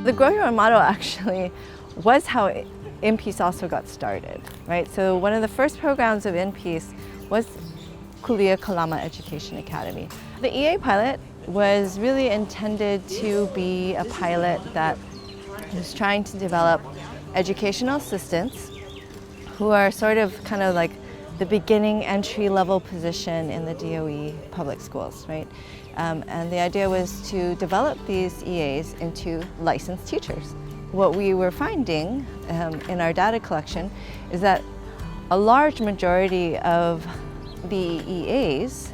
The Grow Your Own model actually was how InPeace also got started, right? So one of the first programs of InPeace was Kulia Kalama Education Academy. The EA pilot was really intended to be a pilot that was trying to develop educational assistants who are sort of kind of like the beginning entry-level position in the DOE public schools, right? And the idea was to develop these EAs into licensed teachers. What we were finding in our data collection is that a large majority of the EAs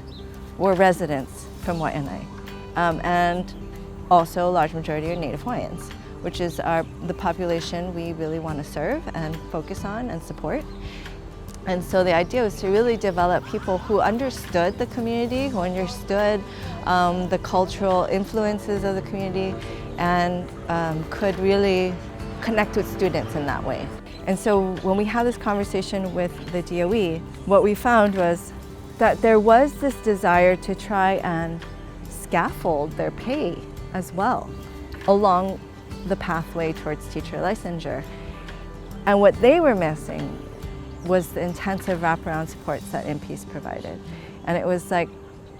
were residents from Waianae, and also a large majority are Native Hawaiians, which is the population we really want to serve and focus on and support. And so the idea was to really develop people who understood the community, who understood the cultural influences of the community, and could really connect with students in that way. And so when we had this conversation with the DOE, what we found was that there was this desire to try and scaffold their pay as well along the pathway towards teacher licensure. And what they were missing was the intensive wraparound supports that InPeace provided. And it was like,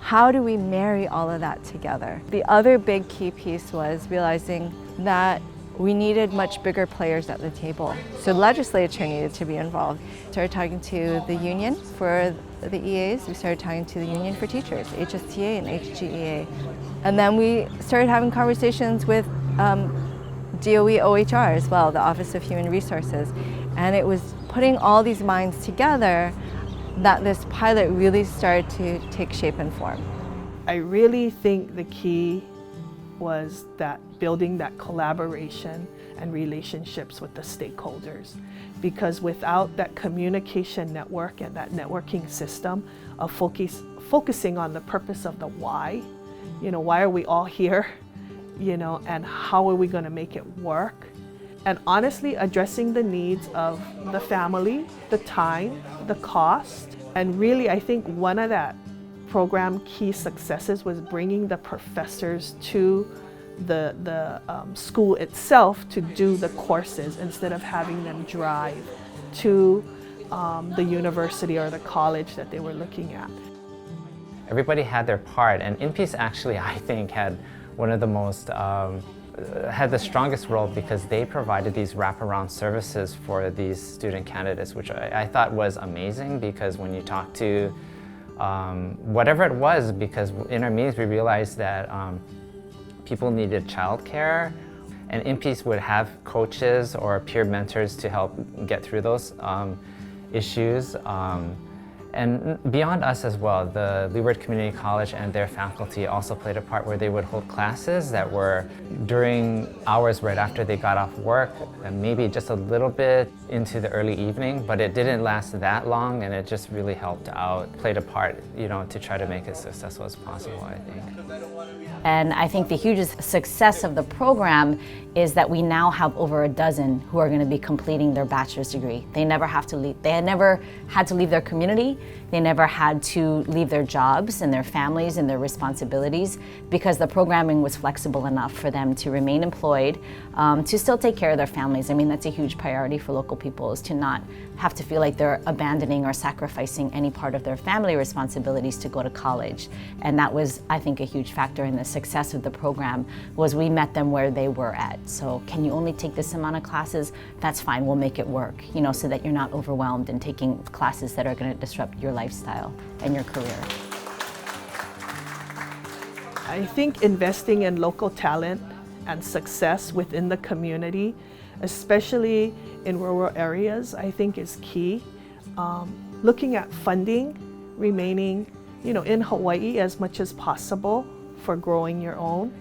how do we marry all of that together? The other big key piece was realizing that we needed much bigger players at the table. So the legislature needed to be involved. We started talking to the union for the EAs. We started talking to the union for teachers, HSTA and HGEA. And then we started having conversations with DOE OHR as well, the Office of Human Resources. And it was putting all these minds together that this pilot really started to take shape and form. I really think the key was that building that collaboration and relationships with the stakeholders. Because without that communication network and that networking system of focusing on the purpose of the why, why are we all here, and how are we going to make it work? And honestly, addressing the needs of the family, the time, the cost. And really, I think one of that program key successes was bringing the professors to the school itself to do the courses instead of having them drive to the university or the college that they were looking at. Everybody had their part, and InPeace actually, I think, had one of the most had the strongest role because they provided these wraparound services for these student candidates, which I thought was amazing, because when you talk to whatever it was, because in our meetings we realized that people needed childcare, and InPeace would have coaches or peer mentors to help get through those issues. And beyond us as well, the Leeward Community College and their faculty also played a part where they would hold classes that were during hours right after they got off work, and maybe just a little bit into the early evening, but it didn't last that long, and it just really helped out, played a part, to try to make it as successful as possible, I think. And I think the hugest success of the program is that we now have over a dozen who are going to be completing their bachelor's degree. They never have to leave. They had never had to leave their community. They never had to leave their jobs and their families and their responsibilities, because the programming was flexible enough for them to remain employed, to still take care of their families. I mean, that's a huge priority for local people, is to not have to feel like they're abandoning or sacrificing any part of their family responsibilities to go to college. And that was, I think, a huge factor in the success of the program, was we met them where they were at. So can you only take this amount of classes? That's fine, we'll make it work, so that you're not overwhelmed and taking classes that are going to disrupt your lifestyle and your career. I think investing in local talent and success within the community, especially in rural areas, I think is key. Looking at funding, remaining in Hawaii as much as possible for growing your own,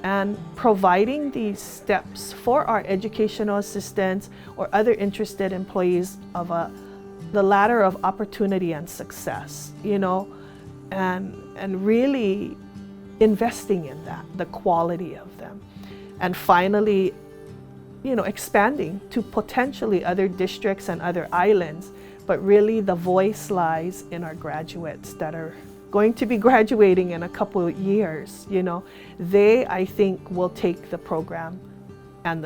and providing these steps for our educational assistants or other interested employees of the ladder of opportunity and success, and really investing in that, the quality of them. And finally, expanding to potentially other districts and other islands, but really the voice lies in our graduates that are going to be graduating in a couple of years. They, I think, will take the program and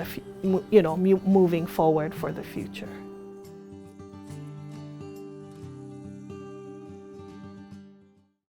moving forward for the future.